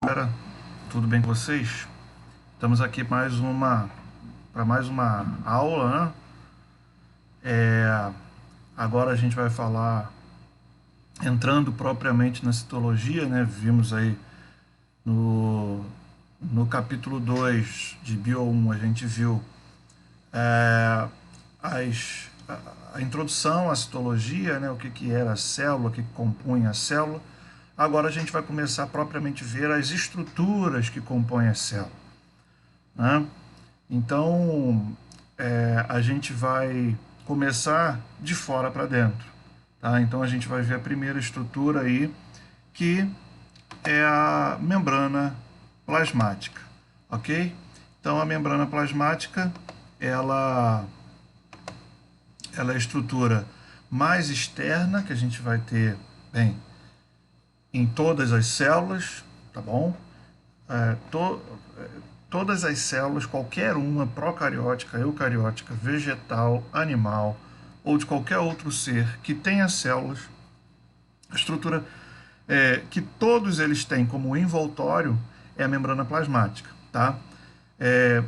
galera, tudo bem com vocês? Estamos aqui para mais uma aula, né? Agora a gente vai falar, entrando propriamente na citologia, né? Vimos aí no capítulo 2 de Bio 1, a gente viu a introdução à citologia, né? O que era a célula, o que compunha a célula. Agora a gente vai começar propriamente a ver as estruturas que compõem a célula, né? Então, a gente vai começar de fora para dentro, tá? Então, a gente vai ver a primeira estrutura aí, que é a membrana plasmática, ok? Então, a membrana plasmática, ela é a estrutura mais externa que a gente vai ter, bem, em todas as células, tá bom? É, to, Todas as células, qualquer uma, procariótica, eucariótica, vegetal, animal ou de qualquer outro ser que tenha células, a estrutura que todos eles têm como envoltório é a membrana plasmática, tá? É,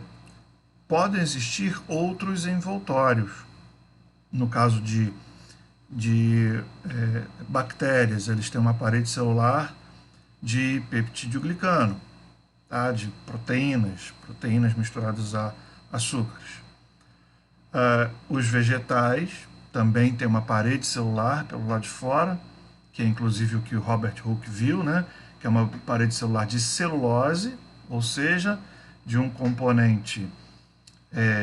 Podem existir outros envoltórios, no caso de bactérias, eles têm uma parede celular de peptídeo-glicano, tá? De proteínas misturadas a açúcares. Os vegetais também têm uma parede celular pelo lado de fora, que é inclusive o que o Robert Hooke viu, né? Que é uma parede celular de celulose, ou seja, de um componente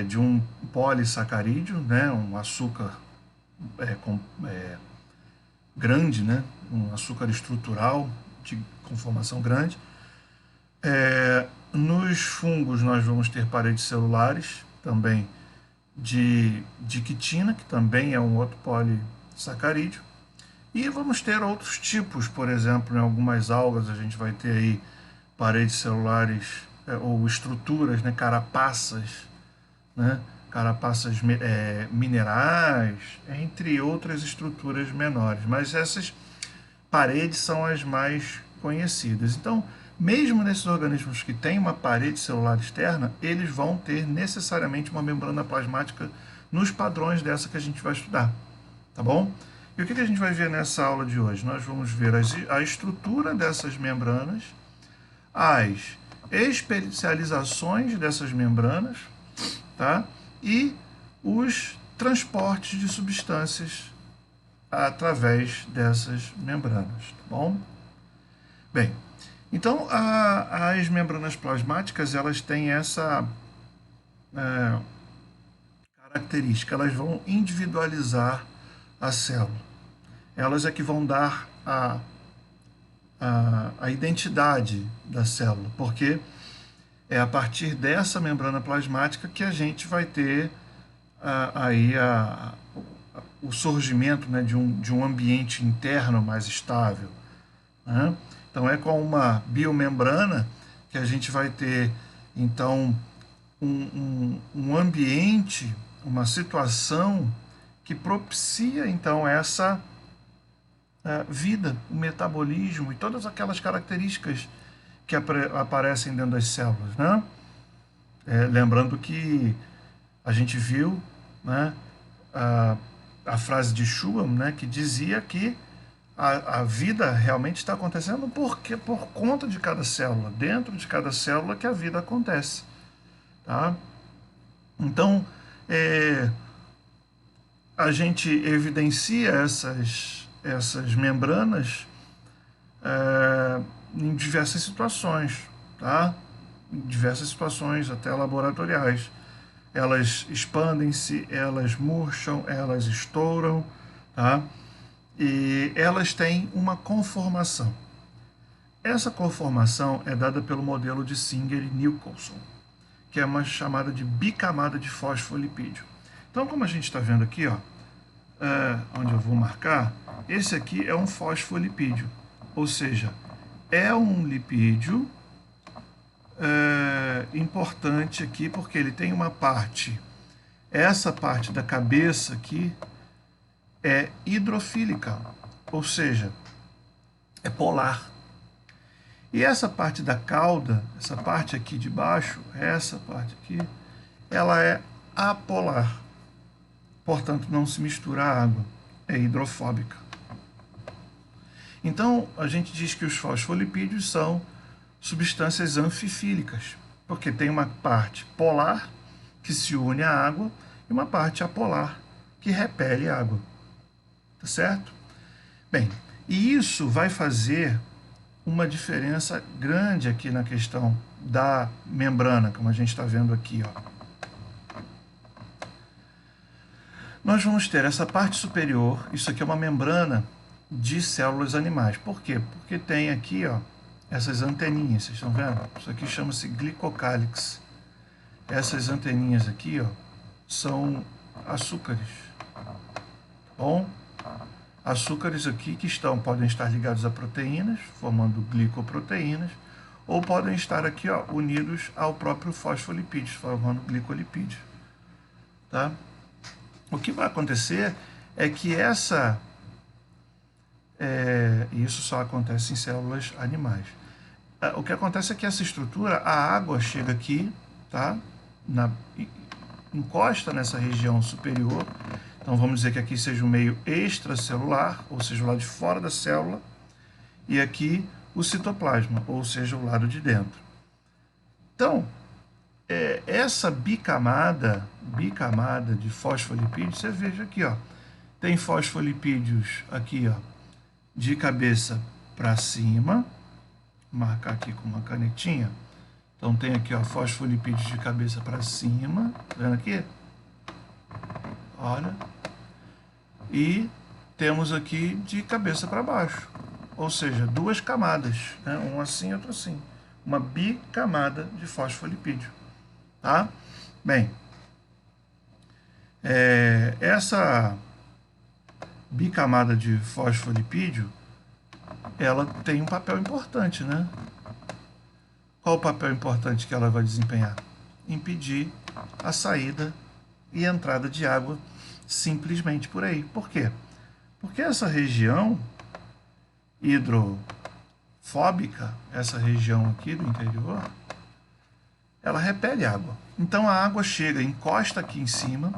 de um polissacarídeo, né? Um açúcar grande, né? Um açúcar estrutural de conformação grande. Nos fungos nós vamos ter paredes celulares também de quitina, que também é um outro polissacarídeo. E vamos ter outros tipos, por exemplo, em algumas algas a gente vai ter aí paredes celulares ou estruturas, né, carapaças, né, carapaças minerais, entre outras estruturas menores. Mas essas paredes são as mais conhecidas. Então, mesmo nesses organismos que têm uma parede celular externa, eles vão ter necessariamente uma membrana plasmática nos padrões dessa que a gente vai estudar, tá bom? E o que a gente vai ver nessa aula de hoje? Nós vamos ver a estrutura dessas membranas, as especializações dessas membranas, tá? E os transportes de substâncias através dessas membranas, tá bom? Bem, então as membranas plasmáticas, elas têm essa característica, elas vão individualizar a célula. Elas é que vão dar a identidade da célula, porque é a partir dessa membrana plasmática que a gente vai ter o surgimento, né, de um ambiente interno mais estável, né? Então, é com uma biomembrana que a gente vai ter, então, um ambiente, uma situação que propicia, então, essa vida, o metabolismo e todas aquelas características que aparecem dentro das células, né? Lembrando que a gente viu, né, a frase de Schumann, né, que dizia que a vida realmente está acontecendo por conta de cada célula, dentro de cada célula que a vida acontece, tá? Então, a gente evidencia essas membranas em diversas situações, tá? Em diversas situações, até laboratoriais. Elas expandem-se, elas murcham, elas estouram, tá? E elas têm uma conformação. Essa conformação é dada pelo modelo de Singer e Nicholson, que é uma chamada de bicamada de fosfolipídio. Então, como a gente está vendo aqui, ó, onde eu vou marcar, esse aqui é um fosfolipídio, ou seja, é um lipídio importante aqui porque ele tem uma parte, essa parte da cabeça aqui é hidrofílica, ou seja, é polar. E essa parte da cauda, essa parte aqui de baixo, essa parte aqui, ela é apolar. Portanto, não se mistura à água, é hidrofóbica. Então, a gente diz que os fosfolipídios são substâncias anfifílicas, porque tem uma parte polar, que se une à água, e uma parte apolar, que repele a água. Tá certo? Bem, e isso vai fazer uma diferença grande aqui na questão da membrana, como a gente está vendo aqui, ó. Nós vamos ter essa parte superior, isso aqui é uma membrana de células animais. Por quê? Porque tem aqui, ó, essas anteninhas, vocês estão vendo? Isso aqui chama-se glicocálix. Essas anteninhas aqui, ó, são açúcares. Bom, açúcares aqui que podem estar ligados a proteínas, formando glicoproteínas, ou podem estar aqui, ó, unidos ao próprio fosfolipídio, formando glicolipídio. Tá? O que vai acontecer é que isso só acontece em células animais. O que acontece é que essa estrutura, a água chega aqui, tá? Encosta nessa região superior. Então vamos dizer que aqui seja o meio extracelular, ou seja, o lado de fora da célula, e aqui o citoplasma, ou seja, o lado de dentro. Então, essa bicamada de fosfolipídios, você veja aqui, ó, tem fosfolipídios aqui, ó, de cabeça para cima, vou marcar aqui com uma canetinha. Então tem aqui, ó, fosfolipídios de cabeça para cima, tá vendo aqui? Olha. E temos aqui de cabeça para baixo, ou seja, duas camadas, né? Um assim e outro assim. Uma bicamada de fosfolipídio. Tá? Bem, essa bicamada de fosfolipídio, ela tem um papel importante, né? Qual o papel importante que ela vai desempenhar? Impedir a saída e entrada de água simplesmente por aí. Por quê? Porque essa região hidrofóbica, essa região aqui do interior, ela repele água. Então a água chega, encosta aqui em cima,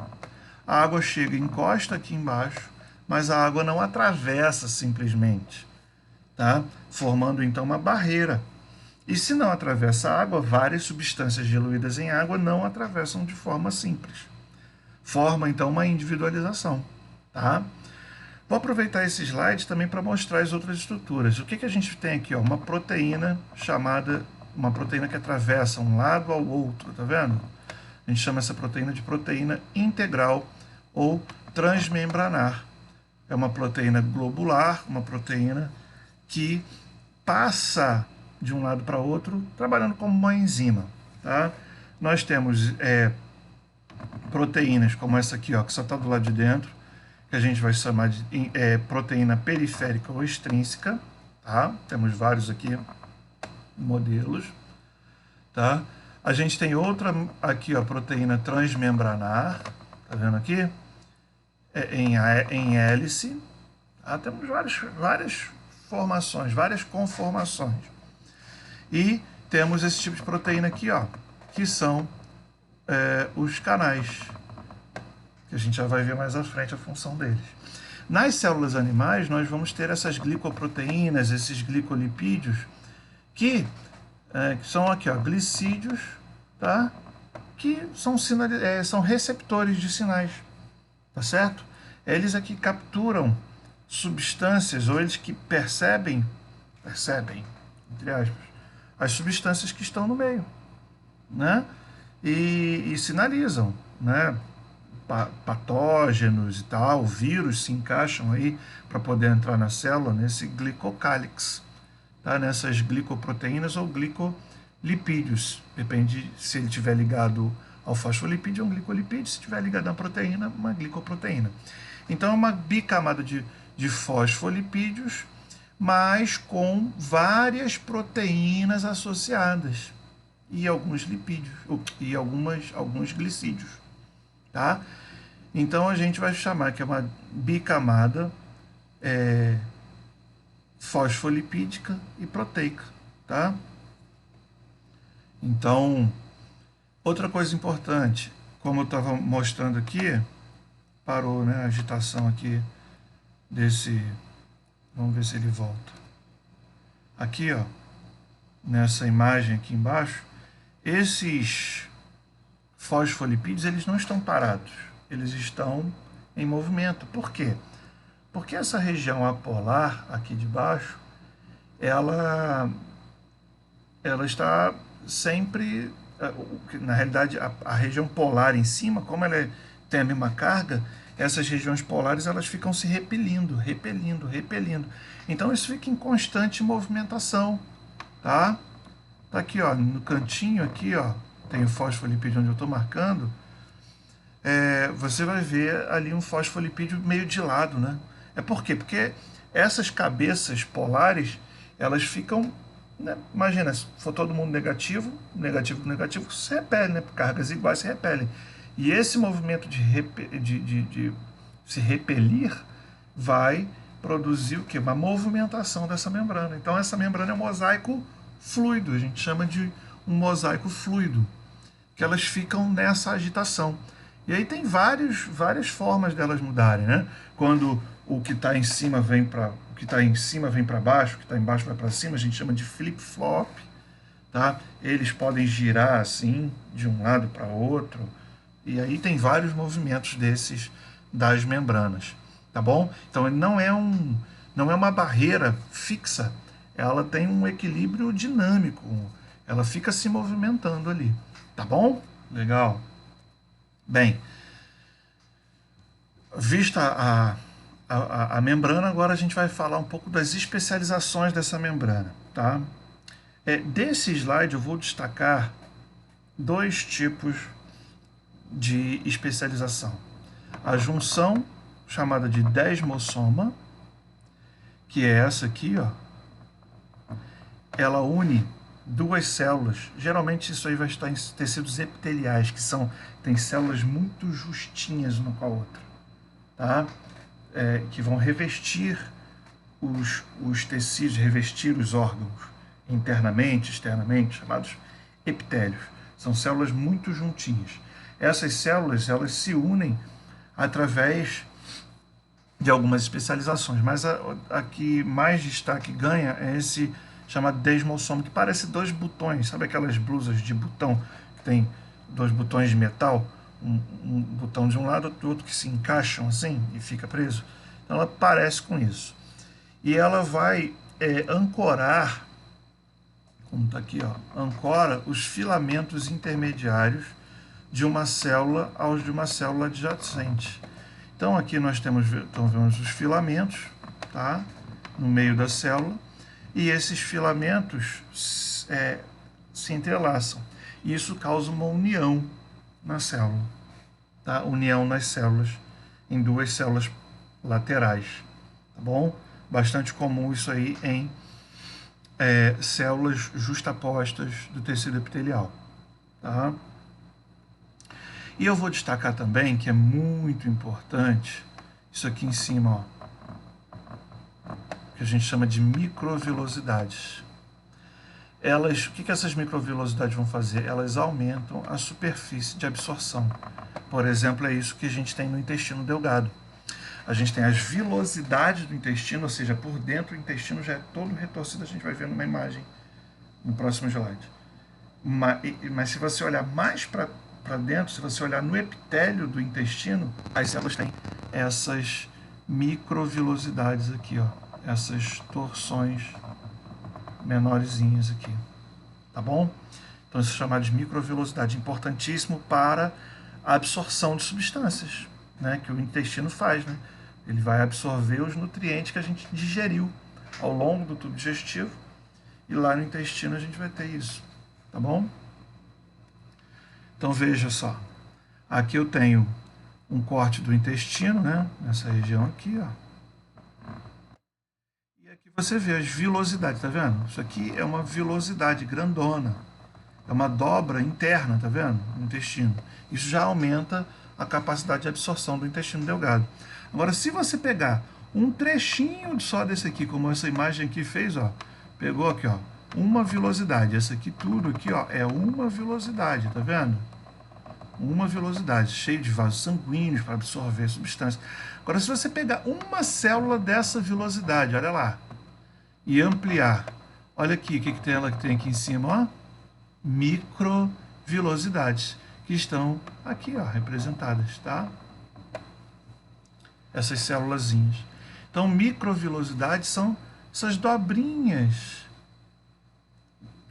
a água chega, encosta aqui embaixo, mas a água não atravessa simplesmente, tá? Formando então uma barreira. E se não atravessa a água, várias substâncias diluídas em água não atravessam de forma simples. Forma então uma individualização, tá? Vou aproveitar esse slide também para mostrar as outras estruturas. O que a gente tem aqui? Ó? Uma proteína que atravessa um lado ao outro, tá vendo? A gente chama essa proteína de proteína integral ou transmembranar. É uma proteína globular, uma proteína que passa de um lado para outro, trabalhando como uma enzima. Tá? Nós temos proteínas como essa aqui, ó, que só está do lado de dentro, que a gente vai chamar de proteína periférica ou extrínseca. Tá? Temos vários aqui modelos. Tá? A gente tem outra aqui, ó, proteína transmembranar, tá vendo aqui? Em hélice. Tá? Temos várias formações, várias conformações. E temos esse tipo de proteína aqui, ó, que são os canais, que a gente já vai ver mais à frente a função deles. Nas células animais, nós vamos ter essas glicoproteínas, esses glicolipídios, que são aqui, ó, glicídios, tá? Que são receptores de sinais, tá certo? Eles aqui capturam substâncias, ou eles que percebem, entre aspas, as substâncias que estão no meio, né? E sinalizam, né? Patógenos e tal, vírus se encaixam aí para poder entrar na célula nesse glicocálix, tá? Nessas glicoproteínas ou glicolipídios, depende se ele estiver ligado ao fosfolipídio, é um glicolipídio, se estiver ligado à proteína, uma glicoproteína. Então é uma bicamada de fosfolipídios, mas com várias proteínas associadas e alguns lipídios e alguns glicídios, tá? Então a gente vai chamar que é uma bicamada fosfolipídica e proteica, tá? Então, outra coisa importante, como eu estava mostrando aqui, parou, né, a agitação aqui desse, vamos ver se ele volta. Aqui, ó, nessa imagem aqui embaixo, esses fosfolipídios, eles não estão parados, eles estão em movimento. Por quê? Porque essa região apolar aqui de baixo, ela está sempre, na realidade, a região polar em cima, como ela tem a mesma carga, essas regiões polares elas ficam se repelindo, repelindo, repelindo. Então isso fica em constante movimentação, tá? Tá aqui, ó, no cantinho aqui, ó, tem o fosfolipídio onde eu estou marcando. Você vai ver ali um fosfolipídio meio de lado, né? É por quê? Porque essas cabeças polares, elas ficam, né? Imagina, se for todo mundo negativo, negativo com negativo, se repele, né? Cargas iguais se repelem. E esse movimento de se repelir vai produzir o quê? Uma movimentação dessa membrana. Então essa membrana é um mosaico fluido, a gente chama de um mosaico fluido, que elas ficam nessa agitação. E aí tem várias formas delas mudarem, né? Quando o que está em cima vem para o que está em cima vem para baixo, o que está embaixo vai para cima, a gente chama de flip-flop, tá? Eles podem girar assim de um lado para outro. E aí tem vários movimentos desses das membranas, tá bom? Então ele não é uma barreira fixa, ela tem um equilíbrio dinâmico, ela fica se movimentando ali, tá bom? Legal. Bem, vista a membrana, agora a gente vai falar um pouco das especializações dessa membrana, tá? Desse slide eu vou destacar dois tipos de especialização. A junção, chamada de desmossoma, que é essa aqui, ó, ela une duas células. Geralmente isso aí vai estar em tecidos epiteliais, que tem células muito justinhas uma com a outra, tá? Que vão revestir os tecidos, revestir os órgãos internamente, externamente, chamados epitélios. São células muito juntinhas. Essas células, elas se unem através de algumas especializações, mas a que mais destaque ganha é esse chamado desmossoma, que parece dois botões, sabe aquelas blusas de botão que tem dois botões de metal, um botão de um lado e outro que se encaixam assim e fica preso? Então ela parece com isso. E ela vai ancorar, como está aqui, ó, ancora os filamentos intermediários de uma célula aos de uma célula adjacente. Então aqui nós vemos os filamentos, tá, no meio da célula, e esses filamentos se entrelaçam. E isso causa uma união na célula, tá? União nas células, em duas células laterais, tá bom? Bastante comum isso aí em células justapostas do tecido epitelial, tá? E eu vou destacar também que é muito importante isso aqui em cima, ó, que a gente chama de microvilosidades. O que essas microvilosidades vão fazer? Elas aumentam a superfície de absorção. Por exemplo, é isso que a gente tem no intestino delgado. A gente tem as vilosidades do intestino, ou seja, por dentro o intestino já é todo retorcido, a gente vai ver numa imagem no próximo slide. Mas se você olhar mais para dentro, se você olhar no epitélio do intestino, as células têm essas microvilosidades aqui, ó, essas torções menorzinhas aqui, tá bom? Então isso é chamado de microvilosidade, importantíssimo para a absorção de substâncias, né, que o intestino faz, né? Ele vai absorver os nutrientes que a gente digeriu ao longo do tubo digestivo, e lá no intestino a gente vai ter isso, tá bom? Então veja só, aqui eu tenho um corte do intestino, né, nessa região aqui, ó. E aqui você vê as vilosidades, tá vendo? Isso aqui é uma vilosidade grandona, é uma dobra interna, tá vendo? No intestino. Isso já aumenta a capacidade de absorção do intestino delgado. Agora, se você pegar um trechinho só desse aqui, como essa imagem aqui fez, ó, pegou aqui, ó, uma vilosidade. Essa aqui tudo aqui, ó, é uma vilosidade, tá vendo? Uma vilosidade, cheio de vasos sanguíneos para absorver substância. Agora, se você pegar uma célula dessa vilosidade, olha lá, e ampliar, olha aqui, o que tem ela que tem aqui em cima, ó? Microvilosidades, que estão aqui, ó, representadas, tá? Essas célulazinhas. Então, microvilosidades são essas dobrinhas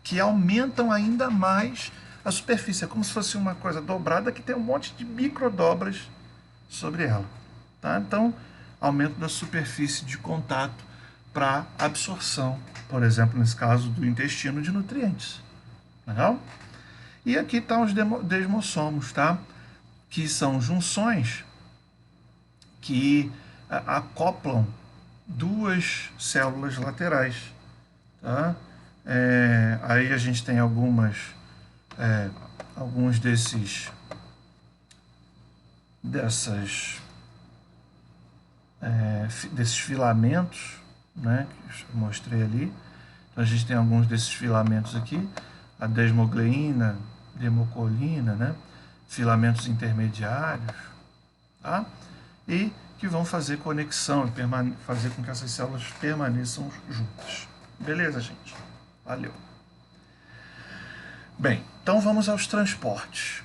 que aumentam ainda mais a superfície. É como se fosse uma coisa dobrada que tem um monte de microdobras sobre ela. Tá? Então, aumento da superfície de contato para absorção, por exemplo, nesse caso do intestino, de nutrientes. Legal? E aqui estão os desmossomos, tá? Que são junções que acoplam duas células laterais. Tá? Aí a gente tem alguns desses filamentos, né, que eu mostrei ali. Então a gente tem alguns desses filamentos aqui, a desmogleína, democolina, né, filamentos intermediários, tá? E que vão fazer conexão e fazer com que essas células permaneçam juntas. Beleza, gente? Valeu. Bem, então vamos aos transportes.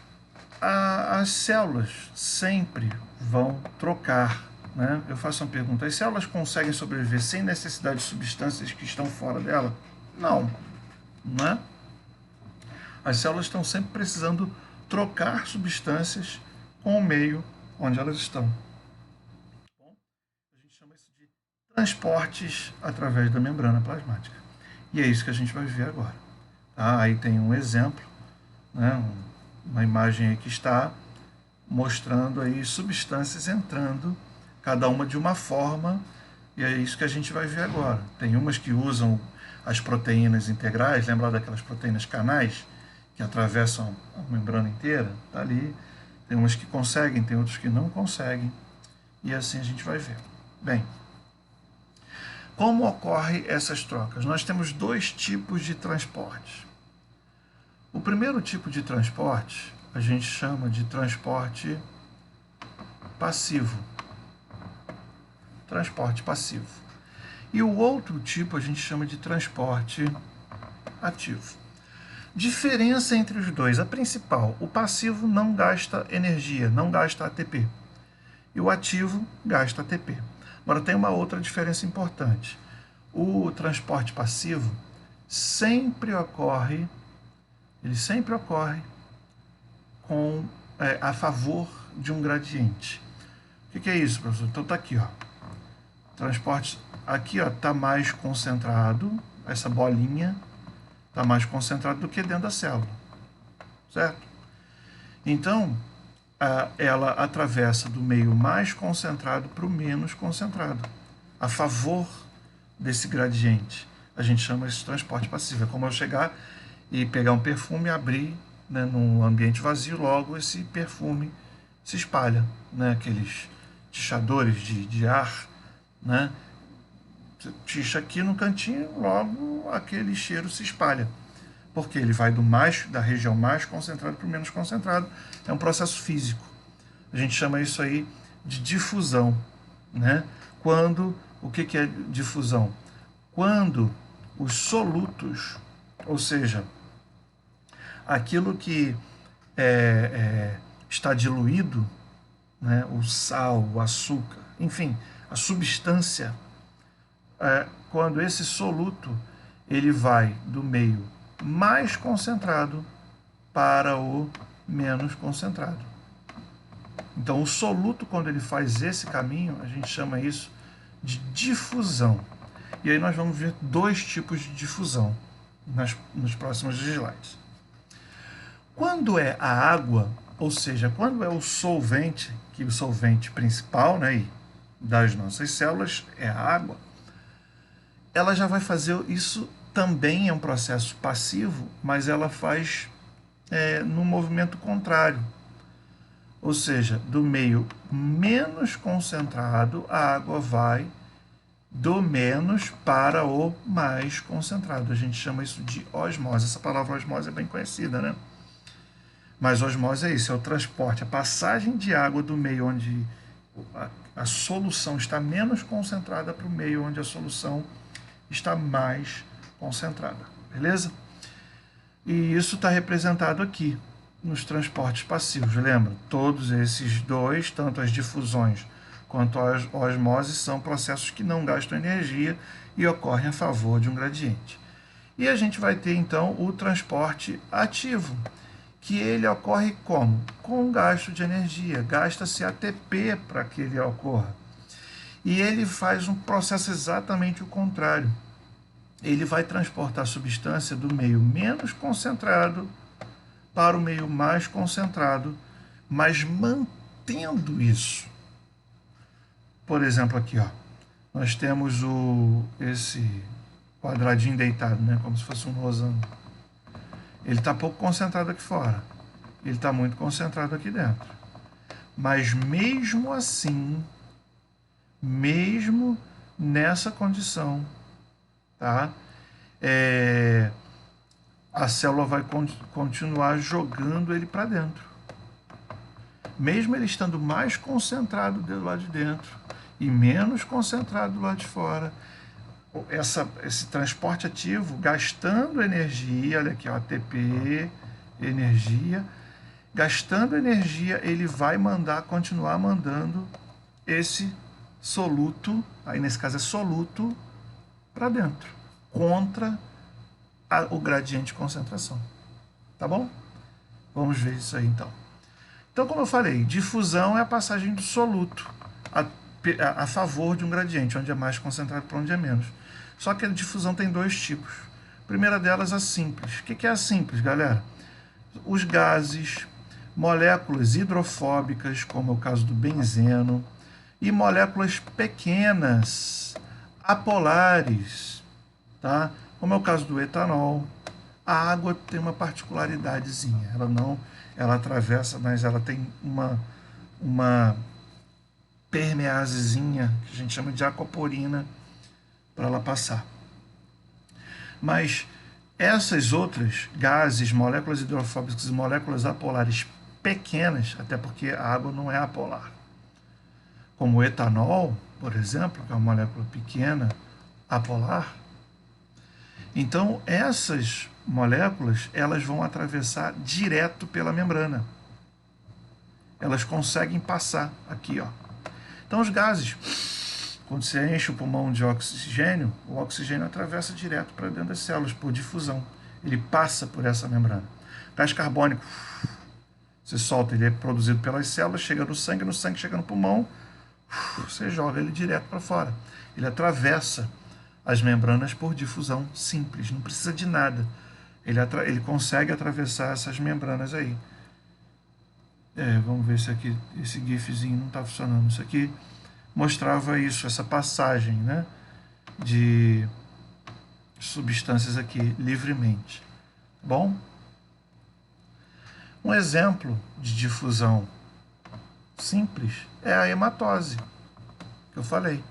As células sempre vão trocar, né? Eu faço uma pergunta: as células conseguem sobreviver sem necessidade de substâncias que estão fora dela? Não, né? As células estão sempre precisando trocar substâncias com o meio onde elas estão. A gente chama isso de transportes através da membrana plasmática. E é isso que a gente vai ver agora. Tá? Aí tem um exemplo, né? Uma imagem aí que está mostrando aí substâncias entrando, cada uma de uma forma, e é isso que a gente vai ver agora. Tem umas que usam as proteínas integrais, lembra daquelas proteínas canais que atravessam a membrana inteira? Tá ali. Tem umas que conseguem, tem outras que não conseguem, e assim a gente vai ver. Bem, como ocorrem essas trocas? Nós temos dois tipos de transporte. O primeiro tipo de transporte a gente chama de transporte passivo. Transporte passivo. E o outro tipo a gente chama de transporte ativo. Diferença entre os dois. A principal: o passivo não gasta energia, não gasta ATP. E o ativo gasta ATP. Agora tem uma outra diferença importante. O transporte passivo sempre ocorre a favor de um gradiente. O que é isso, professor? Então está aqui, ó. Transporte aqui, ó, está mais concentrado, essa bolinha está mais concentrada do que dentro da célula, certo? Então, ela atravessa do meio mais concentrado para o menos concentrado, a favor desse gradiente. A gente chama isso de transporte passivo. É como eu chegar e pegar um perfume e abrir, né, num ambiente vazio, logo esse perfume se espalha, né, aqueles tichadores de ar, né, você tixa aqui no cantinho, logo aquele cheiro se espalha, porque ele vai da região mais concentrada para o menos concentrado. É um processo físico. A gente chama isso aí de difusão, né? O que é difusão? Quando os solutos, ou seja, aquilo que está diluído, né, o sal, o açúcar, enfim, a substância, quando esse soluto ele vai do meio mais concentrado para o menos concentrado. Então, o soluto, quando ele faz esse caminho, a gente chama isso de difusão. E aí nós vamos ver dois tipos de difusão nos próximos slides. Quando é a água, ou seja, quando é o solvente, que o solvente principal, né, das nossas células é a água, ela já vai fazer isso. Também é um processo passivo, mas ela faz no movimento contrário. Ou seja, do meio menos concentrado, a água vai do menos para o mais concentrado. A gente chama isso de osmose. Essa palavra osmose é bem conhecida, né? Mas osmose é isso, é o transporte, a passagem de água do meio onde a solução está menos concentrada para o meio onde a solução está mais concentrada. Beleza? E isso está representado aqui nos transportes passivos. Lembra? Todos esses dois, tanto as difusões quanto a osmose, são processos que não gastam energia e ocorrem a favor de um gradiente. E a gente vai ter, então, o transporte ativo, que ele ocorre como? Com gasto de energia. Gasta-se ATP para que ele ocorra. E ele faz um processo exatamente o contrário. Ele vai transportar a substância do meio menos concentrado para o meio mais concentrado, mas mantendo isso. Por exemplo, aqui, ó, nós temos esse quadradinho deitado, né, como se fosse um losango. Ele está pouco concentrado aqui fora. Ele está muito concentrado aqui dentro. Mas mesmo assim, mesmo nessa condição, tá? A célula vai continuar jogando ele para dentro. Mesmo ele estando mais concentrado do lado de dentro e menos concentrado do lado de fora, esse transporte ativo, gastando energia, olha aqui, ó, ATP, energia, gastando energia, ele vai continuar mandando esse soluto, aí nesse caso é soluto, para dentro, contra o gradiente de concentração. Tá bom? Vamos ver isso aí então. Então, como eu falei, difusão é a passagem do soluto a favor de um gradiente, onde é mais concentrado para onde é menos. Só que a difusão tem dois tipos. A primeira delas é a simples. O que é a simples, galera? Os gases, moléculas hidrofóbicas, como é o caso do benzeno, e moléculas pequenas, apolares, tá? Como é o caso do etanol. A água tem uma particularidadezinha. Ela atravessa, mas ela tem uma permeasezinha, que a gente chama de aquaporina, para ela passar. Mas essas outras gases, moléculas hidrofóbicas e moléculas apolares pequenas, até porque a água não é apolar, como o etanol, por exemplo, que é uma molécula pequena, apolar, então essas moléculas elas vão atravessar direto pela membrana. Elas conseguem passar aqui, ó. Então os gases, quando você enche o pulmão de oxigênio, o oxigênio atravessa direto para dentro das células por difusão. Ele passa por essa membrana. Gás carbônico, você solta, ele é produzido pelas células, chega no sangue chega no pulmão, você joga ele direto para fora. Ele atravessa as membranas por difusão simples, não precisa de nada. Ele consegue atravessar essas membranas aí. Vamos ver se aqui, esse gifzinho não está funcionando. Isso aqui mostrava isso, essa passagem, né, de substâncias aqui livremente. Bom, um exemplo de difusão simples é a hematose, que eu falei.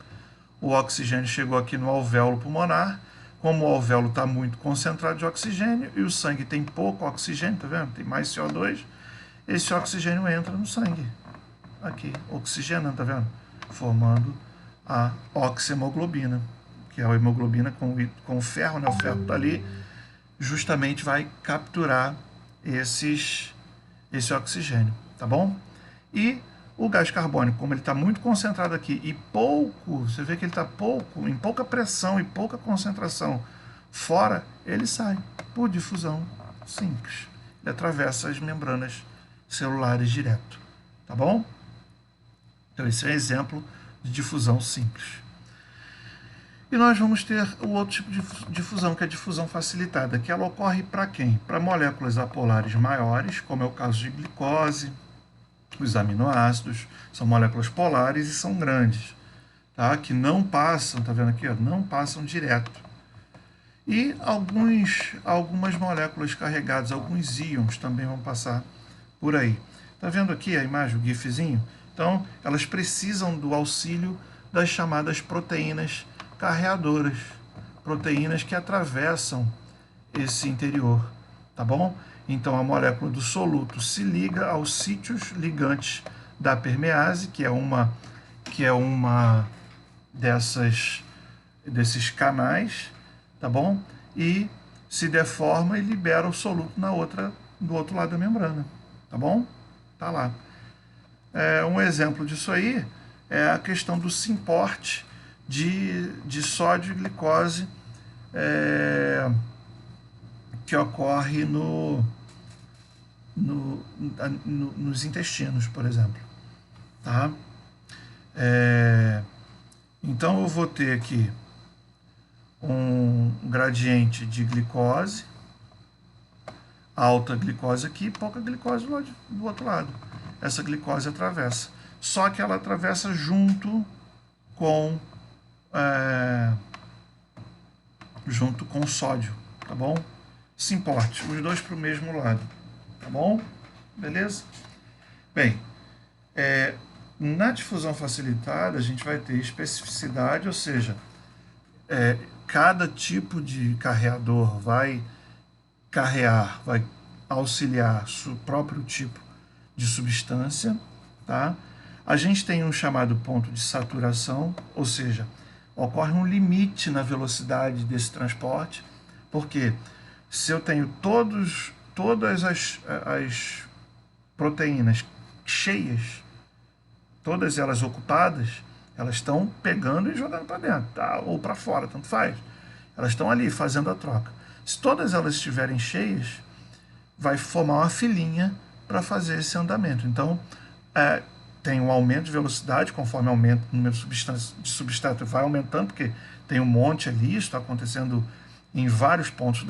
O oxigênio chegou aqui no alvéolo pulmonar, como o alvéolo está muito concentrado de oxigênio e o sangue tem pouco oxigênio, tá vendo? Tem mais CO2, esse oxigênio entra no sangue, aqui, oxigenando, tá vendo? Formando a oxihemoglobina, que é a hemoglobina com o ferro, né? O ferro está ali, justamente vai capturar esse oxigênio, tá bom? E o gás carbônico, como ele está muito concentrado aqui e pouco, você vê que ele está em pouca pressão e pouca concentração fora, ele sai por difusão simples. Ele atravessa as membranas celulares direto, tá bom? Então esse é um exemplo de difusão simples. E nós vamos ter o outro tipo de difusão, que é a difusão facilitada, que ela ocorre para quem? Para moléculas apolares maiores, como é o caso de glicose. Os aminoácidos são moléculas polares e são grandes, tá? Que não passam, tá vendo aqui? Ó, não passam direto. E algumas moléculas carregadas, alguns íons também vão passar por aí. Tá vendo aqui a imagem, o gifzinho? Então, elas precisam do auxílio das chamadas proteínas carreadoras, proteínas que atravessam esse interior, tá bom? Então a molécula do soluto se liga aos sítios ligantes da permease, que é uma desses canais, tá bom? E se deforma e libera o soluto do outro lado da membrana, tá bom? Tá lá. Um exemplo disso aí é a questão do simporte de sódio e glicose que ocorre nos intestinos, por exemplo. Tá? Então eu vou ter aqui um gradiente de glicose, alta glicose aqui, pouca glicose do outro lado. Essa glicose atravessa. Só que ela atravessa junto com o sódio, tá bom? Simporte, os dois para o mesmo lado, tá bom? Beleza? Bem, na difusão facilitada a gente vai ter especificidade, ou seja, cada tipo de carreador vai auxiliar o próprio tipo de substância, tá? A gente tem um chamado ponto de saturação, ou seja, ocorre um limite na velocidade desse transporte, porque se eu tenho todas as proteínas cheias, todas elas ocupadas, elas estão pegando e jogando para dentro, tá? Ou para fora, tanto faz. Elas estão ali fazendo a troca. Se todas elas estiverem cheias, vai formar uma filinha para fazer esse andamento. Então, tem um aumento de velocidade, conforme aumenta o número de substrato, vai aumentando, porque tem um monte ali, isso está acontecendo em vários pontos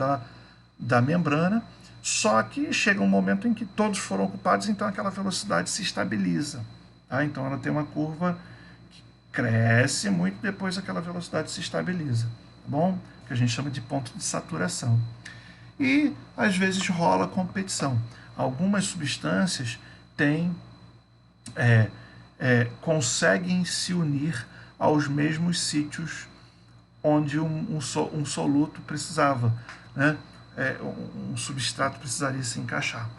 da membrana, só que chega um momento em que todos foram ocupados, então aquela velocidade se estabiliza. Tá? Então ela tem uma curva que cresce muito, depois aquela velocidade se estabiliza. Tá bom? Que a gente chama de ponto de saturação. E às vezes rola competição. Algumas substâncias conseguem se unir aos mesmos sítios onde um soluto precisava, né? Um substrato precisaria se encaixar,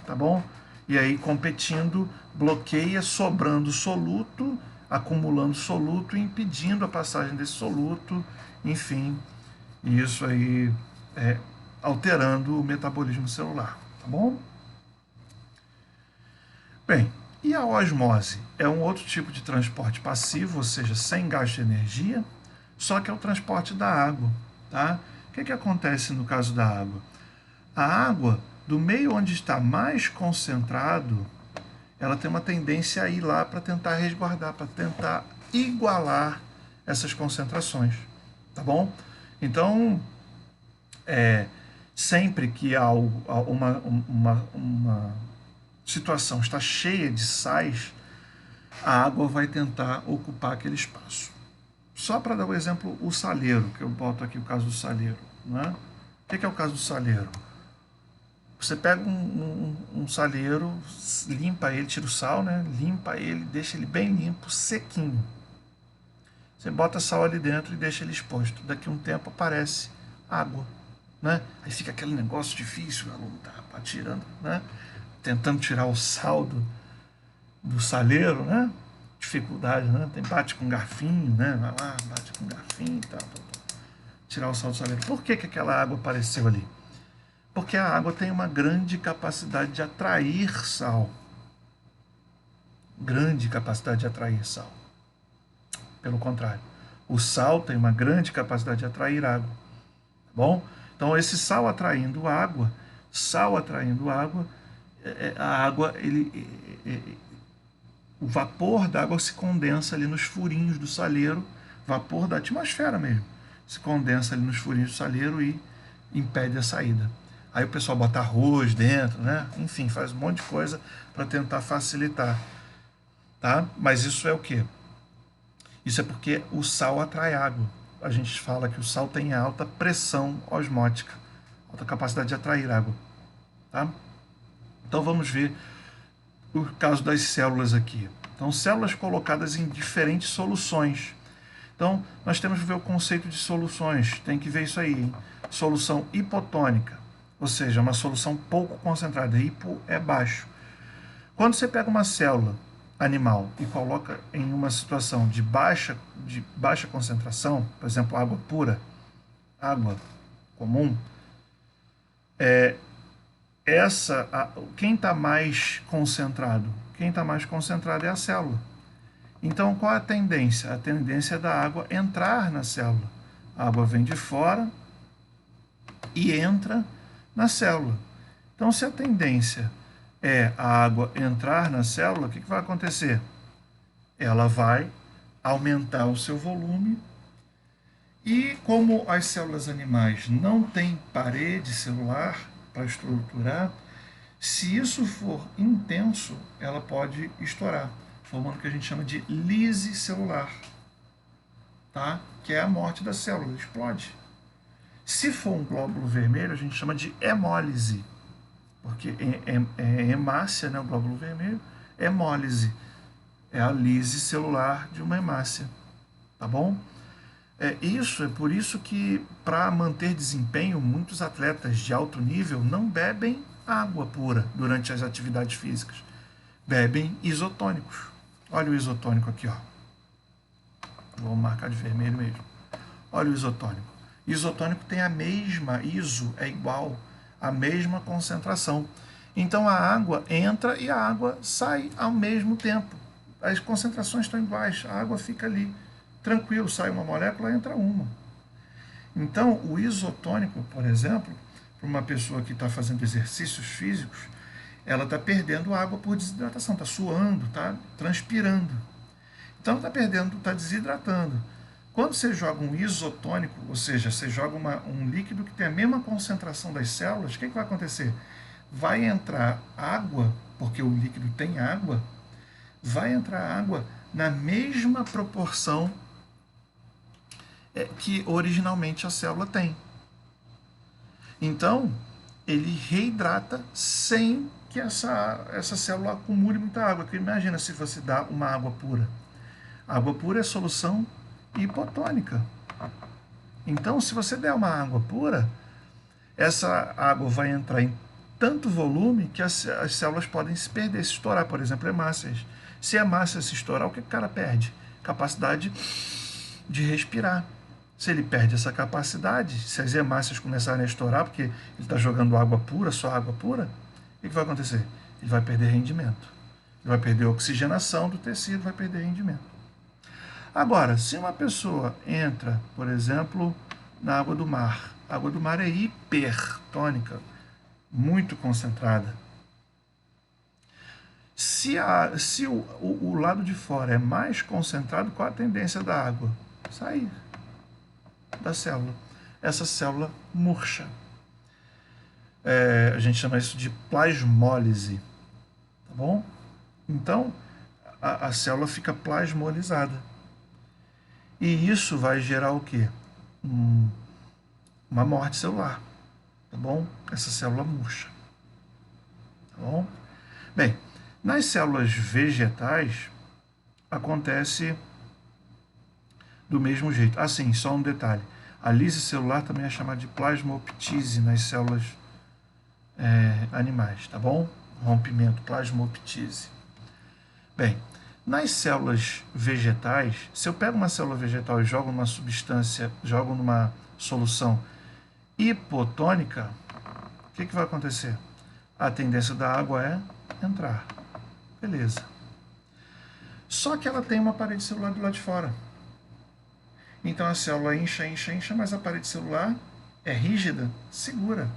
tá bom? E aí, competindo, bloqueia, sobrando soluto, acumulando soluto e impedindo a passagem desse soluto, enfim, isso aí alterando o metabolismo celular, tá bom? Bem, e a osmose? É um outro tipo de transporte passivo, ou seja, sem gasto de energia, só que é o transporte da água, tá? O que acontece no caso da água? A água, do meio onde está mais concentrado, ela tem uma tendência a ir lá para tentar resguardar, para tentar igualar essas concentrações, tá bom? Então, sempre que uma situação está cheia de sais, a água vai tentar ocupar aquele espaço. Só para dar o exemplo, o saleiro, que eu boto aqui o caso do saleiro. Né? O que é o caso do saleiro? Você pega um saleiro, limpa ele, tira o sal, né? Limpa ele, deixa ele bem limpo, sequinho. Você bota sal ali dentro e deixa ele exposto. Daqui a um tempo aparece água. Né? Aí fica aquele negócio difícil, o aluno tá tirando, né? Tentando tirar o sal do saleiro, né? Dificuldade, né? Bate com garfinho, né? Vai lá, bate com garfinho e tal. Tirar o sal do saleiro. Por que aquela água apareceu ali? Porque a água tem uma grande capacidade de atrair sal. Grande capacidade de atrair sal. Pelo contrário, o sal tem uma grande capacidade de atrair água. Tá bom? Então, esse sal atraindo água, a água, o vapor da água se condensa ali nos furinhos do saleiro, vapor da atmosfera mesmo, se condensa ali nos furinhos do saleiro e impede a saída. Aí o pessoal bota arroz dentro, né? Enfim, faz um monte de coisa para tentar facilitar. Tá? Mas isso é o quê? Isso é porque o sal atrai água. A gente fala que o sal tem alta pressão osmótica, alta capacidade de atrair água. Tá? Então vamos ver o caso das células aqui. Então, células colocadas em diferentes soluções. Então, nós temos que ver o conceito de soluções, tem que ver isso aí, hein? Solução hipotônica, ou seja, uma solução pouco concentrada, hipo é baixo. Quando você pega uma célula animal e coloca em uma situação de baixa concentração, por exemplo, água pura, água comum, quem está mais concentrado? Quem está mais concentrado é a célula. Então, qual é a tendência? A tendência é da água entrar na célula. A água vem de fora e entra na célula. Então, se a tendência é a água entrar na célula, o que vai acontecer? Ela vai aumentar o seu volume e, como as células animais não têm parede celular para estruturar, se isso for intenso, ela pode estourar, formando o que a gente chama de lise celular, tá? Que é a morte da célula, explode. Se for um glóbulo vermelho, a gente chama de hemólise, porque é hemácia, né, o glóbulo vermelho, hemólise, é a lise celular de uma hemácia, tá bom? É por isso que, para manter desempenho, muitos atletas de alto nível não bebem água pura durante as atividades físicas. Bebem isotônicos. Olha o isotônico aqui, ó. Vou marcar de vermelho mesmo. Olha o isotônico. Isotônico tem a mesma, iso é igual, a mesma concentração. Então a água entra e a água sai ao mesmo tempo. As concentrações estão iguais, a água fica ali. Tranquilo, sai uma molécula, entra uma. Então, o isotônico, por exemplo, para uma pessoa que está fazendo exercícios físicos, ela está perdendo água por desidratação, está suando, está transpirando. Então, está perdendo, está desidratando. Quando você joga um isotônico, ou seja, você joga um líquido que tem a mesma concentração das células, o que vai acontecer? Vai entrar água, porque o líquido tem água, vai entrar água na mesma proporção que originalmente a célula tem. Então, ele reidrata sem que essa célula acumule muita água. Porque imagina se você dá uma água pura. A água pura é solução hipotônica. Então, se você der uma água pura, essa água vai entrar em tanto volume que as células podem se perder, se estourar, por exemplo, hemácias. Se a hemácia se estourar, o que o cara perde? Capacidade de respirar. Se ele perde essa capacidade, se as hemácias começarem a estourar, porque ele está jogando água pura, só água pura, o que vai acontecer? Ele vai perder rendimento. Ele vai perder oxigenação do tecido, vai perder rendimento. Agora, se uma pessoa entra, por exemplo, na água do mar, a água do mar é hipertônica, muito concentrada. Se o lado de fora é mais concentrado, qual a tendência da água? Sair da célula. Essa célula murcha. A gente chama isso de plasmólise. Tá bom? Então, a célula fica plasmolizada. E isso vai gerar o quê? Uma morte celular. Tá bom? Essa célula murcha. Tá bom? Bem, nas células vegetais, acontece do mesmo jeito. Assim, só um detalhe. A lise celular também é chamada de plasmoptise nas células animais, tá bom? Rompimento, plasmoptise. Bem, nas células vegetais, se eu pego uma célula vegetal e jogo numa substância, jogo numa solução hipotônica, o que vai acontecer? A tendência da água é entrar. Beleza. Só que ela tem uma parede celular do lado de fora. Então a célula incha, mas a parede celular é rígida, segura.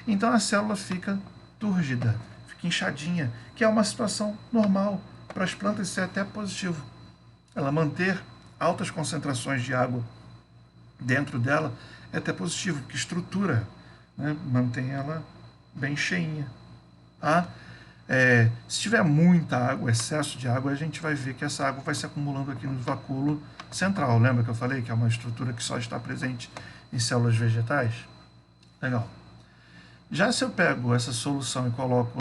Então a célula fica túrgida, fica inchadinha, que é uma situação normal. Para as plantas isso é até positivo. Ela manter altas concentrações de água dentro dela é até positivo, porque estrutura, né? Mantém ela bem cheinha. Tá? Se tiver muita água, excesso de água, a gente vai ver que essa água vai se acumulando aqui no vacúolo central. Lembra que eu falei que é uma estrutura que só está presente em células vegetais? Legal. Já se eu pego essa solução e coloco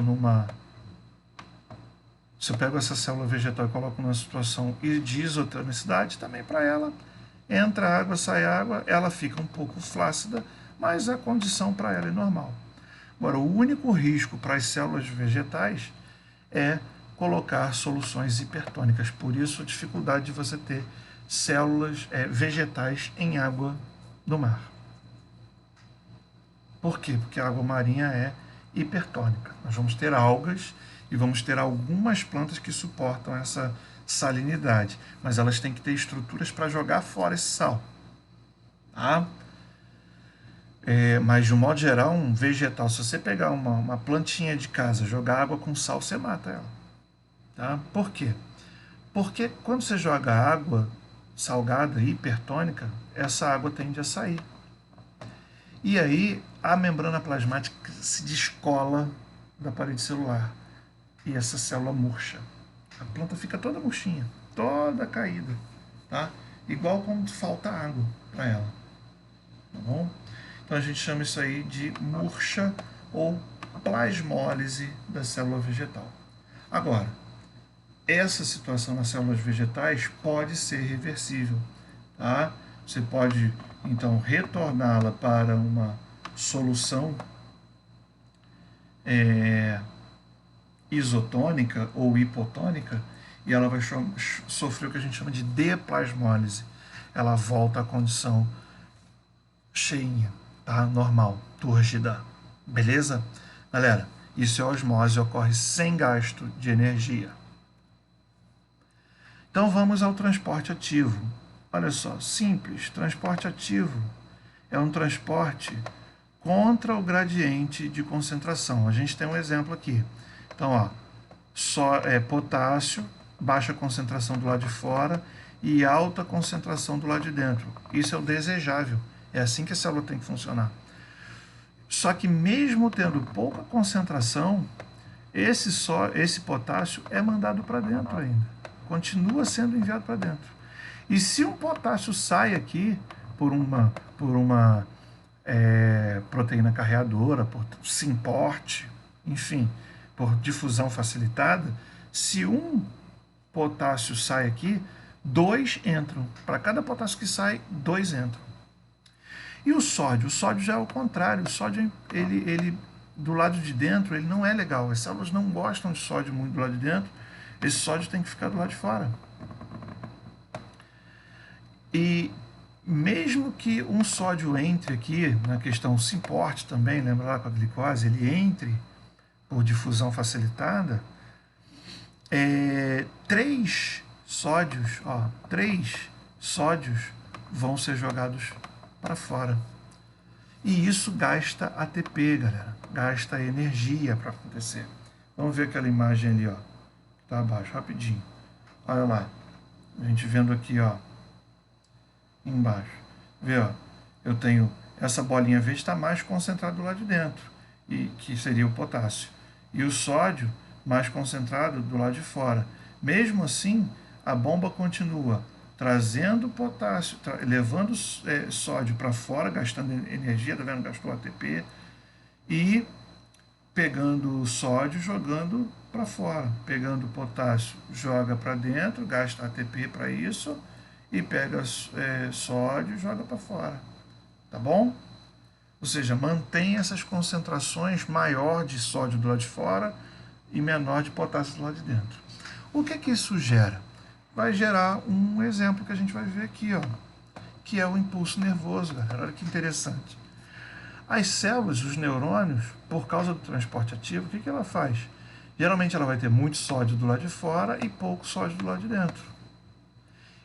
se eu pego essa célula vegetal e coloco numa situação de isotonicidade, também para ela entra água, sai água, ela fica um pouco flácida, mas a condição para ela é normal. Agora, o único risco para as células vegetais é colocar soluções hipertônicas. Por isso, a dificuldade de você ter células vegetais em água do mar. Por quê? Porque a água marinha é hipertônica. Nós vamos ter algas e vamos ter algumas plantas que suportam essa salinidade, mas elas têm que ter estruturas para jogar fora esse sal. Tá? Mas, de um modo geral, um vegetal, se você pegar uma plantinha de casa, jogar água com sal, você mata ela. Tá? Por quê? Porque quando você joga água salgada, hipertônica, essa água tende a sair. E aí a membrana plasmática se descola da parede celular e essa célula murcha. A planta fica toda murchinha, toda caída, tá? Igual quando falta água para ela, tá bom? Então a gente chama isso aí de murcha ou plasmólise da célula vegetal. Agora, essa situação nas células vegetais pode ser reversível, tá? Você pode, então, retorná-la para uma solução isotônica ou hipotônica e ela vai sofrer o que a gente chama de deplasmólise. Ela volta à condição cheinha, tá? Normal, túrgida. Beleza? Galera, isso é osmose, ocorre sem gasto de energia. Então vamos ao transporte ativo. Olha só, simples, transporte ativo é um transporte contra o gradiente de concentração. A gente tem um exemplo aqui. Então, ó, potássio, baixa concentração do lado de fora e alta concentração do lado de dentro. Isso é o desejável. É assim que a célula tem que funcionar. Só que mesmo tendo pouca concentração, esse potássio é mandado para dentro ainda. Continua sendo enviado para dentro. E se um potássio sai aqui por uma proteína carreadora, por simporte, enfim, por difusão facilitada, se um potássio sai aqui, 2 entram. Para cada potássio que sai, 2 entram. E o sódio? O sódio já é o contrário. O sódio, ele do lado de dentro, ele não é legal. As células não gostam de sódio muito do lado de dentro. Esse sódio tem que ficar do lado de fora. E mesmo que um sódio entre aqui, na questão simporte também, lembra lá com a glicose, ele entre por difusão facilitada, 3 sódios vão ser jogados para fora. E isso gasta ATP, galera. Gasta energia para acontecer. Vamos ver aquela imagem ali, ó. Tá abaixo, rapidinho. Olha lá. A gente vendo aqui, ó. Embaixo. Vê, ó. Eu tenho essa bolinha verde está mais concentrada do lado de dentro, e que seria o potássio. E o sódio mais concentrado do lado de fora. Mesmo assim, a bomba continua trazendo potássio, levando sódio para fora, gastando energia, tá vendo? Gastou ATP, e pegando o sódio, jogando para fora. Pegando o potássio, joga para dentro, gasta ATP para isso, e pega sódio e joga para fora. Tá bom? Ou seja, mantém essas concentrações maior de sódio do lado de fora e menor de potássio do lado de dentro. O que isso gera? Vai gerar um exemplo que a gente vai ver aqui, ó, que é o impulso nervoso, galera. Olha que interessante. As células, os neurônios, por causa do transporte ativo, o que ela faz? Geralmente ela vai ter muito sódio do lado de fora e pouco sódio do lado de dentro.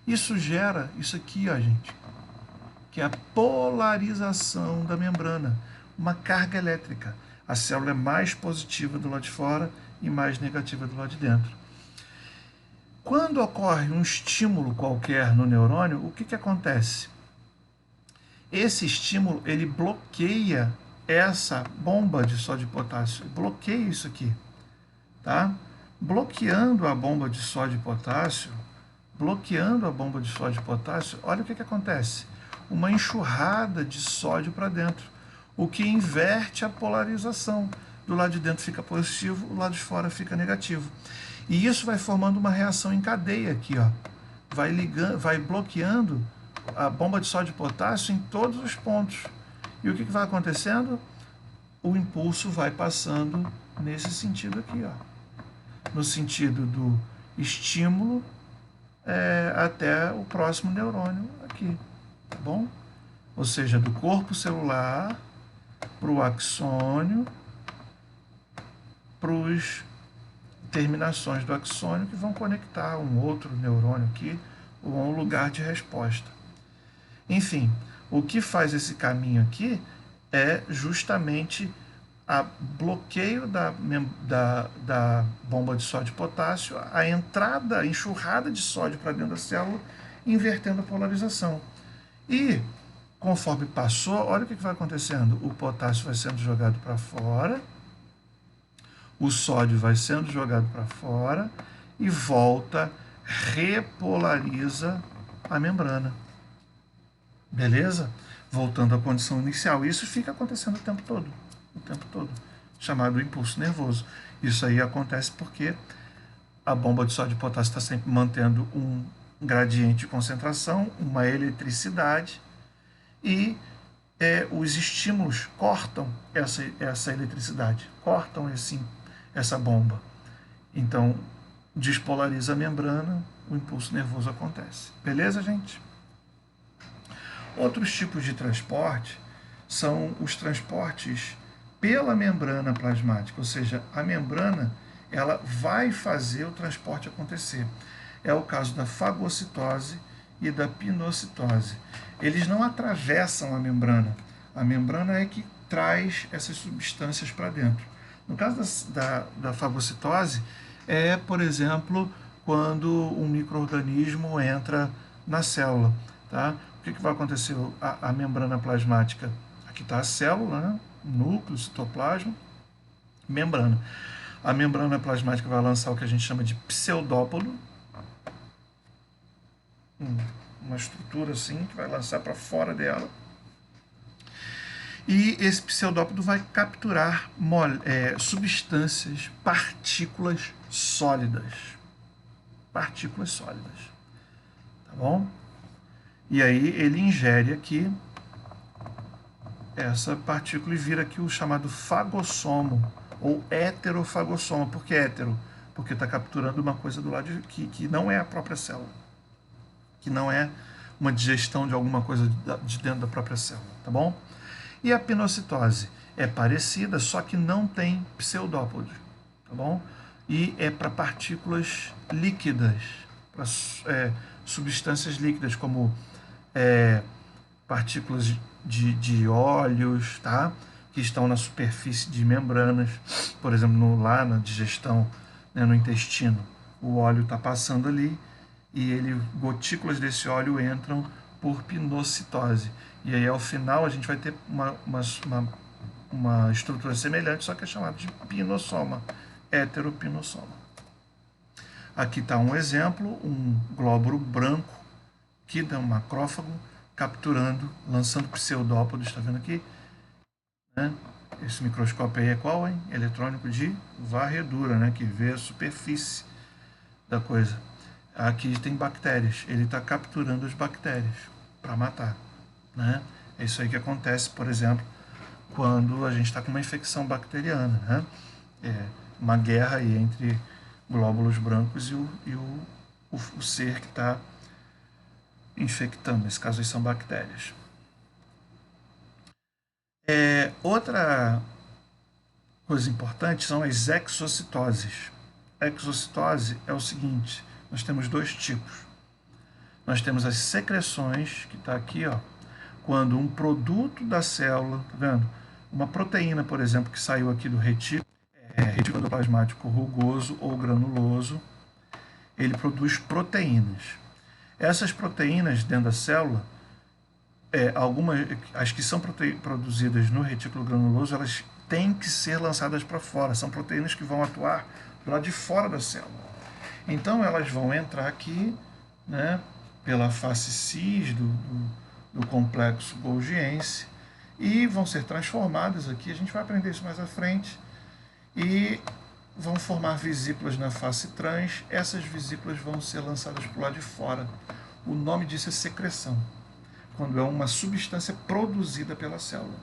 Isso gera isso aqui, ó, gente, que é a polarização da membrana, uma carga elétrica. A célula é mais positiva do lado de fora e mais negativa do lado de dentro. Quando ocorre um estímulo qualquer no neurônio, o que acontece? Esse estímulo, ele bloqueia essa bomba de sódio e potássio, bloqueia isso aqui, tá? Bloqueando a bomba de sódio e potássio, olha o que acontece. Uma enxurrada de sódio para dentro, o que inverte a polarização. Do lado de dentro fica positivo, do lado de fora fica negativo. E isso vai formando uma reação em cadeia aqui, ó. Vai bloqueando a bomba de sódio e potássio em todos os pontos. E o que vai acontecendo? O impulso vai passando nesse sentido aqui, ó, no sentido do estímulo até o próximo neurônio aqui, tá bom? Ou seja, do corpo celular para o axônio, para as terminações do axônio que vão conectar um outro neurônio aqui ou a um lugar de resposta. Enfim, o que faz esse caminho aqui é justamente o bloqueio da bomba de sódio e potássio, a entrada, a enxurrada de sódio para dentro da célula, invertendo a polarização. E, conforme passou, olha o que vai acontecendo. O potássio vai sendo jogado para fora, o sódio vai sendo jogado para fora e volta, repolariza a membrana. Beleza? Voltando à condição inicial. Isso fica acontecendo o tempo todo, chamado impulso nervoso. Isso aí acontece porque a bomba de sódio e potássio está sempre mantendo um gradiente de concentração, uma eletricidade, e os estímulos cortam essa eletricidade, cortam essa bomba. Então, despolariza a membrana, o impulso nervoso acontece. Beleza, gente? Outros tipos de transporte são os transportes pela membrana plasmática, ou seja, a membrana ela vai fazer o transporte acontecer. É o caso da fagocitose e da pinocitose. Eles não atravessam a membrana é que traz essas substâncias para dentro. No caso da fagocitose, por exemplo, quando um micro-organismo entra na célula. Tá? O que vai acontecer? A membrana plasmática, aqui está a célula, né? Núcleo, citoplasma, membrana. A membrana plasmática vai lançar o que a gente chama de pseudópodo, uma estrutura assim, que vai lançar para fora dela. E esse pseudópodo vai capturar substâncias, partículas sólidas. Partículas sólidas. Tá bom? E aí ele ingere aqui essa partícula e vira aqui o chamado fagossomo, ou heterofagossoma. Por que hétero? Porque está capturando uma coisa do lado que não é a própria célula, que não é uma digestão de alguma coisa de dentro da própria célula, tá bom? E a pinocitose é parecida, só que não tem pseudópodo, tá bom? E é para partículas líquidas, para substâncias líquidas, como partículas de óleos, tá? Que estão na superfície de membranas, por exemplo, lá na digestão, né, no intestino, o óleo está passando ali e gotículas desse óleo entram por pinocitose. E aí, ao final, a gente vai ter uma estrutura semelhante, só que é chamada de pinossoma, heteropinossoma. Aqui está um exemplo, um glóbulo branco, que dá um macrófago, capturando, lançando pseudópodos, está vendo aqui? Né? Esse microscópio aí é qual, hein? Eletrônico de varredura, né? Que vê a superfície da coisa. Aqui tem bactérias, ele está capturando as bactérias para matar. Né? É isso aí que acontece, por exemplo, quando a gente está com uma infecção bacteriana. Né? Uma guerra aí entre glóbulos brancos e o ser que está infectando. Nesse caso aí são bactérias. Outra coisa importante são as exocitoses. A exocitose é o seguinte, nós temos dois tipos. Nós temos as secreções, que está aqui, ó, quando um produto da célula, tá vendo? Uma proteína, por exemplo, que saiu aqui do retículo endoplasmático rugoso ou granuloso, ele produz proteínas. Essas proteínas dentro da célula, as que são produzidas no retículo granuloso, elas têm que ser lançadas para fora. São proteínas que vão atuar do lado de fora da célula. Então, elas vão entrar aqui, né, pela face cis do complexo golgiense e vão ser transformadas aqui. A gente vai aprender isso mais à frente. E vão formar vesículas na face trans. Essas vesículas vão ser lançadas para o lado de fora. O nome disso é secreção. quando é uma substância produzida pela célula.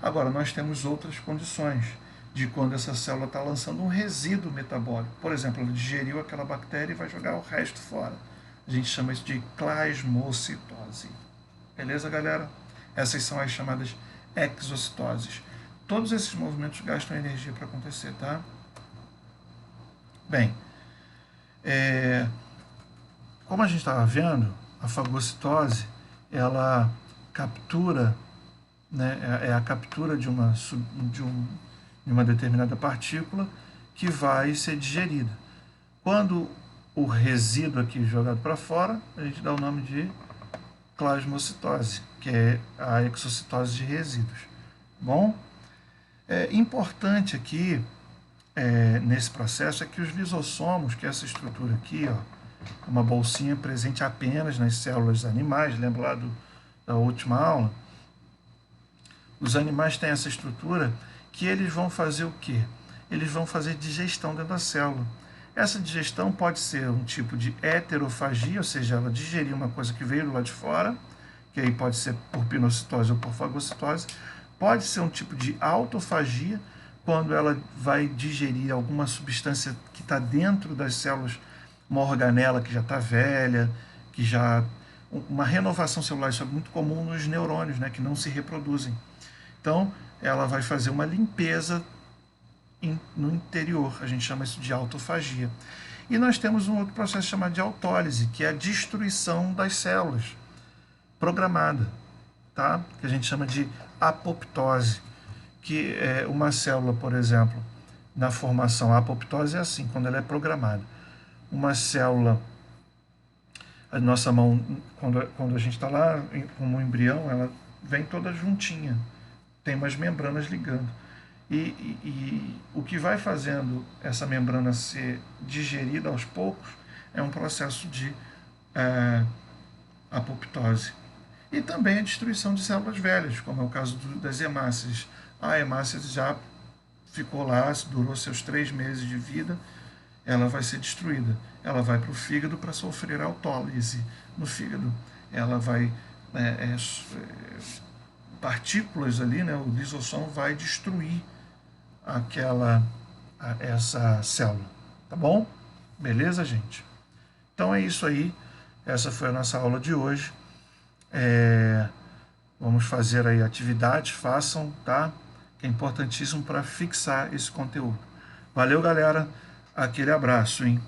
Agora, nós temos outras condições de quando essa célula está lançando um resíduo metabólico. Por exemplo, ela digeriu aquela bactéria e vai jogar o resto fora. A gente chama isso de plasmocitose. Beleza, galera? Essas são as chamadas exocitoses. Todos esses movimentos gastam energia para acontecer, tá? Bem, como a gente estava vendo, a fagocitose, ela captura, né, é a captura de uma determinada partícula que vai ser digerida. Quando o resíduo aqui jogado para fora, a gente dá o nome de plasmocitose, que é a exocitose de resíduos. Bom, é importante aqui nesse processo é que os lisossomos, que é essa estrutura aqui, ó, uma bolsinha presente apenas nas células animais, lembra lá da última aula? Os animais têm essa estrutura que eles vão fazer o quê? Eles vão fazer digestão dentro da célula. Essa digestão pode ser um tipo de heterofagia, ou seja, ela digerir uma coisa que veio lá de fora, que aí pode ser por pinocitose ou por fagocitose. Pode ser um tipo de autofagia, quando ela vai digerir alguma substância que está dentro das células, uma organela que já está velha, que já... Uma renovação celular, isso é muito comum nos neurônios, né, que não se reproduzem. Então, ela vai fazer uma limpeza no interior, a gente chama isso de autofagia. E nós temos um outro processo chamado de autólise, que é a destruição das células, programada, tá? Que a gente chama de apoptose, que é uma célula, por exemplo, na formação, a apoptose é assim, quando ela é programada. Uma célula, a nossa mão, quando a gente está lá como um embrião, ela vem toda juntinha, tem umas membranas ligando. E o que vai fazendo essa membrana ser digerida aos poucos é um processo de apoptose. E também a destruição de células velhas, como é o caso das hemácias. A hemácia já ficou lá, durou seus 3 meses de vida, ela vai ser destruída. Ela vai para o fígado para sofrer autólise no fígado. Ela vai... partículas ali, né, o lisossomo vai destruir essa célula. Tá bom? Beleza, gente? Então é isso aí. Essa foi a nossa aula de hoje. Vamos fazer aí atividades, façam, tá? Que é importantíssimo para fixar esse conteúdo. Valeu, galera. Aquele abraço, hein?